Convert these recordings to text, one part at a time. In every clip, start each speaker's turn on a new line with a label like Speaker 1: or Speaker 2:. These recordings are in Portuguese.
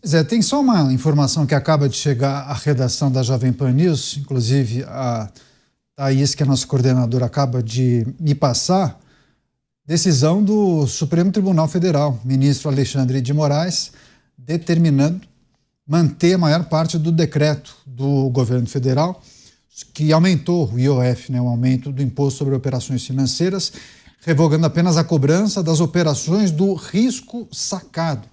Speaker 1: Pois é, tem só uma informação que acaba de chegar à redação da Jovem Pan News, inclusive a Thaís, que é a nossa coordenadora, acaba de me passar. Decisão do Supremo Tribunal Federal, ministro Alexandre de Moraes, determinando manter a maior parte do decreto do governo federal, que aumentou o IOF, o aumento do Imposto sobre Operações Financeiras, revogando apenas a cobrança das operações do risco sacado.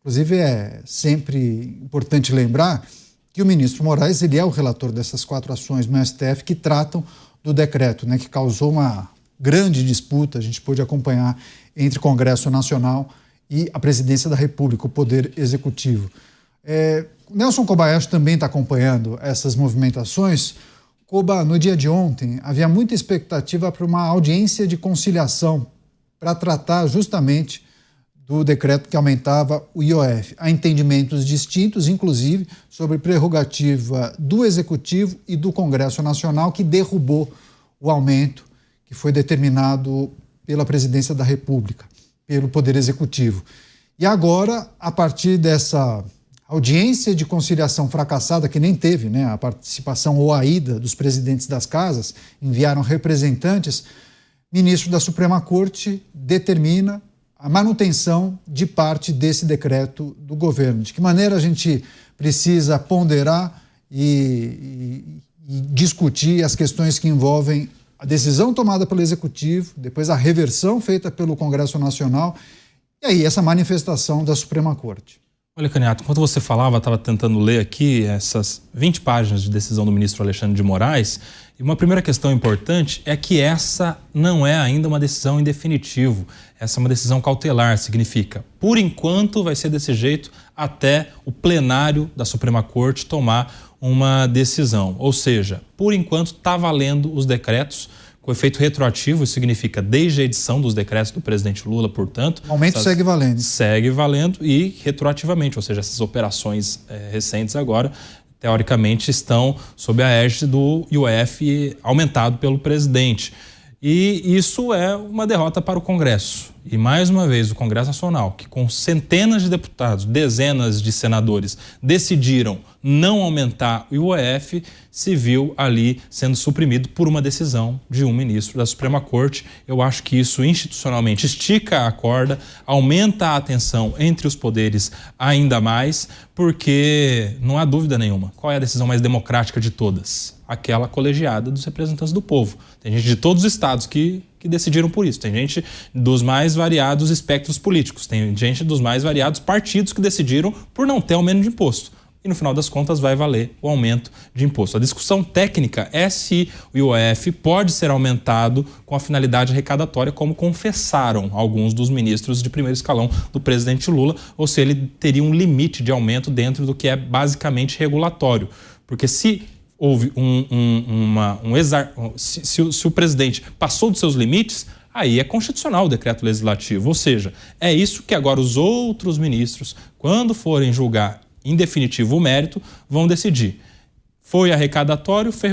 Speaker 1: Inclusive, é sempre importante lembrar que o ministro Moraes ele é o relator dessas 4 ações no STF que tratam do decreto, que causou uma grande disputa, a gente pôde acompanhar, entre o Congresso Nacional e a Presidência da República, o Poder Executivo. Nelson Kobayashi também está acompanhando essas movimentações. Koba, no dia de ontem, havia muita expectativa para uma audiência de conciliação para tratar justamente do decreto que aumentava o IOF. Há entendimentos distintos, inclusive, sobre prerrogativa do Executivo e do Congresso Nacional, que derrubou o aumento que foi determinado pela Presidência da República, pelo Poder Executivo. E agora, a partir dessa audiência de conciliação fracassada, que nem teve a participação ou a ida dos presidentes das casas, enviaram representantes, o ministro da Suprema Corte determina a manutenção de parte desse decreto do governo. De que maneira a gente precisa ponderar e discutir as questões que envolvem a decisão tomada pelo Executivo, depois a reversão feita pelo Congresso Nacional e aí essa manifestação da Suprema Corte.
Speaker 2: Olha, Caniato, enquanto você falava, estava tentando ler aqui essas 20 páginas de decisão do ministro Alexandre de Moraes, e uma primeira questão importante é que essa não é ainda uma decisão em definitivo, essa é uma decisão cautelar, significa, por enquanto vai ser desse jeito até o plenário da Suprema Corte tomar uma decisão, ou seja, por enquanto está valendo os decretos com efeito retroativo, isso significa desde a edição dos decretos do presidente Lula, portanto...
Speaker 1: O aumento segue valendo.
Speaker 2: Segue valendo e retroativamente, ou seja, essas operações recentes agora, teoricamente, estão sob a égide do IOF aumentado pelo presidente. E isso é uma derrota para o Congresso. E, mais uma vez, o Congresso Nacional, que com centenas de deputados, dezenas de senadores, decidiram não aumentar o IOF, se viu ali sendo suprimido por uma decisão de um ministro da Suprema Corte. Eu acho que isso institucionalmente estica a corda, aumenta a atenção entre os poderes ainda mais, porque não há dúvida nenhuma. Qual é a decisão mais democrática de todas? Aquela colegiada dos representantes do povo. Tem gente de todos os estados que decidiram por isso. Tem gente dos mais variados espectros políticos. Tem gente dos mais variados partidos que decidiram por não ter aumento de imposto. E no final das contas vai valer o aumento de imposto. A discussão técnica é se o IOF pode ser aumentado com a finalidade arrecadatória, como confessaram alguns dos ministros de primeiro escalão do presidente Lula, ou se ele teria um limite de aumento dentro do que é basicamente regulatório. Porque se houve se o presidente passou dos seus limites, aí é constitucional o decreto legislativo. Ou seja, é isso que agora os outros ministros, quando forem julgar em definitivo o mérito, vão decidir. Foi arrecadatório, foi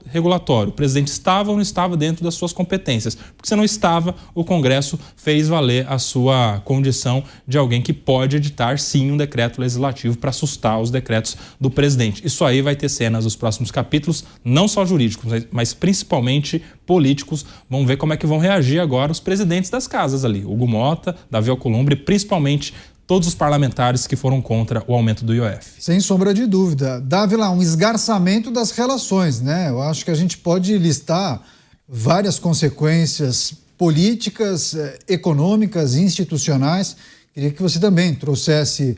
Speaker 2: regulatório. O presidente estava ou não estava dentro das suas competências. Porque se não estava, o Congresso fez valer a sua condição de alguém que pode editar, sim, um decreto legislativo para assustar os decretos do presidente. Isso aí vai ter cenas nos próximos capítulos, não só jurídicos, mas principalmente políticos. Vamos ver como é que vão reagir agora os presidentes das casas ali. Hugo Mota, Davi Alcolumbre, principalmente todos os parlamentares que foram contra o aumento do IOF.
Speaker 1: Sem sombra de dúvida. Dá lá um esgarçamento das relações, Eu acho que a gente pode listar várias consequências políticas, econômicas, institucionais. Queria que você também trouxesse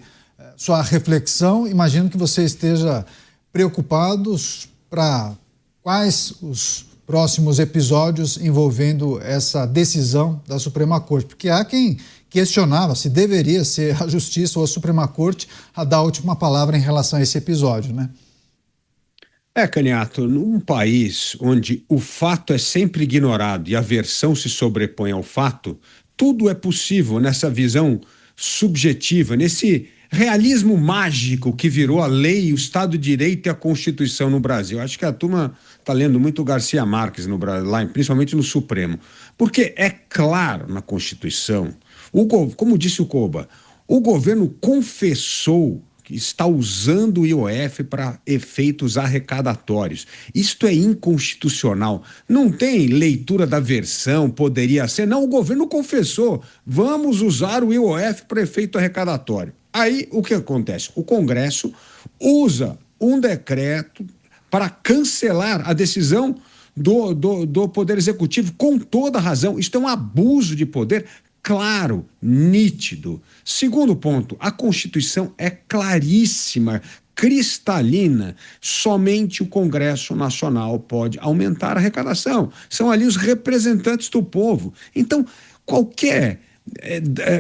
Speaker 1: sua reflexão. Imagino que você esteja preocupado para quais os próximos episódios envolvendo essa decisão da Suprema Corte, porque há quem questionava se deveria ser a Justiça ou a Suprema Corte a dar a última palavra em relação a esse episódio,
Speaker 3: Caniato, num país onde o fato é sempre ignorado e a versão se sobrepõe ao fato, tudo é possível nessa visão subjetiva, nesse realismo mágico que virou a lei, o Estado de Direito e a Constituição no Brasil. Acho que a turma está lendo muito Garcia Marques no Brasil, lá, principalmente no Supremo, porque é claro na Constituição, como disse o Koba, O governo confessou que está usando o IOF para efeitos arrecadatórios. Isto é inconstitucional. Não tem leitura da versão, poderia ser. Não, o governo confessou. Vamos usar o IOF para efeito arrecadatório. Aí, o que acontece? O Congresso usa um decreto para cancelar a decisão do Poder Executivo com toda razão. Isto é um abuso de poder claro, nítido. Segundo ponto, a Constituição é claríssima, cristalina. Somente o Congresso Nacional pode aumentar a arrecadação. São ali os representantes do povo. Então, qualquer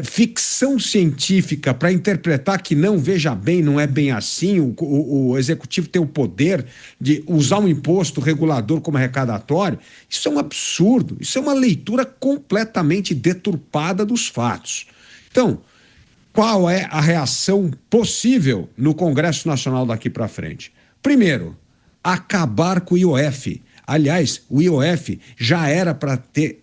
Speaker 3: ficção científica para interpretar que não, veja bem, não é bem assim, o executivo tem o poder de usar um imposto regulador como arrecadatório, isso é um absurdo, isso é uma leitura completamente deturpada dos fatos. Então, qual é a reação possível no Congresso Nacional daqui para frente? Primeiro, acabar com o IOF. Aliás, o IOF já era para ter,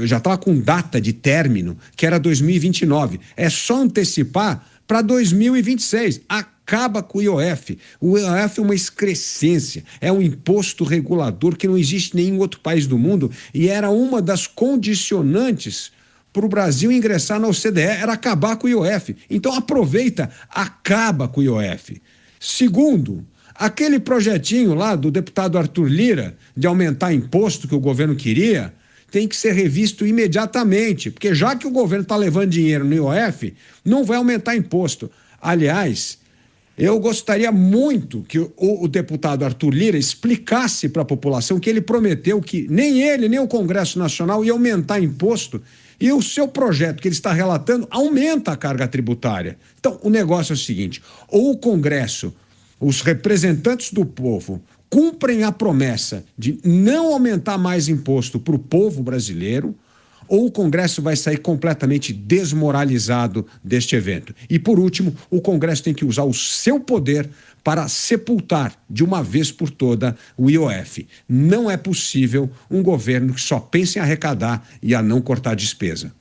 Speaker 3: já estava com data de término, que era 2029. É só antecipar para 2026. Acaba com o IOF. O IOF é uma excrescência, é um imposto regulador que não existe em nenhum outro país do mundo e era uma das condicionantes para o Brasil ingressar na OCDE, era acabar com o IOF. Então aproveita, acaba com o IOF. Segundo, aquele projetinho lá do deputado Arthur Lira de aumentar imposto que o governo queria, tem que ser revisto imediatamente, porque já que o governo está levando dinheiro no IOF, não vai aumentar imposto. Aliás, eu gostaria muito que o deputado Arthur Lira explicasse para a população que ele prometeu que nem ele, nem o Congresso Nacional ia aumentar imposto e o seu projeto que ele está relatando aumenta a carga tributária. Então, o negócio é o seguinte, ou o Congresso, os representantes do povo cumprem a promessa de não aumentar mais imposto para o povo brasileiro, ou o Congresso vai sair completamente desmoralizado deste evento. E, por último, o Congresso tem que usar o seu poder para sepultar de uma vez por toda o IOF. Não é possível um governo que só pensa em arrecadar e a não cortar despesa.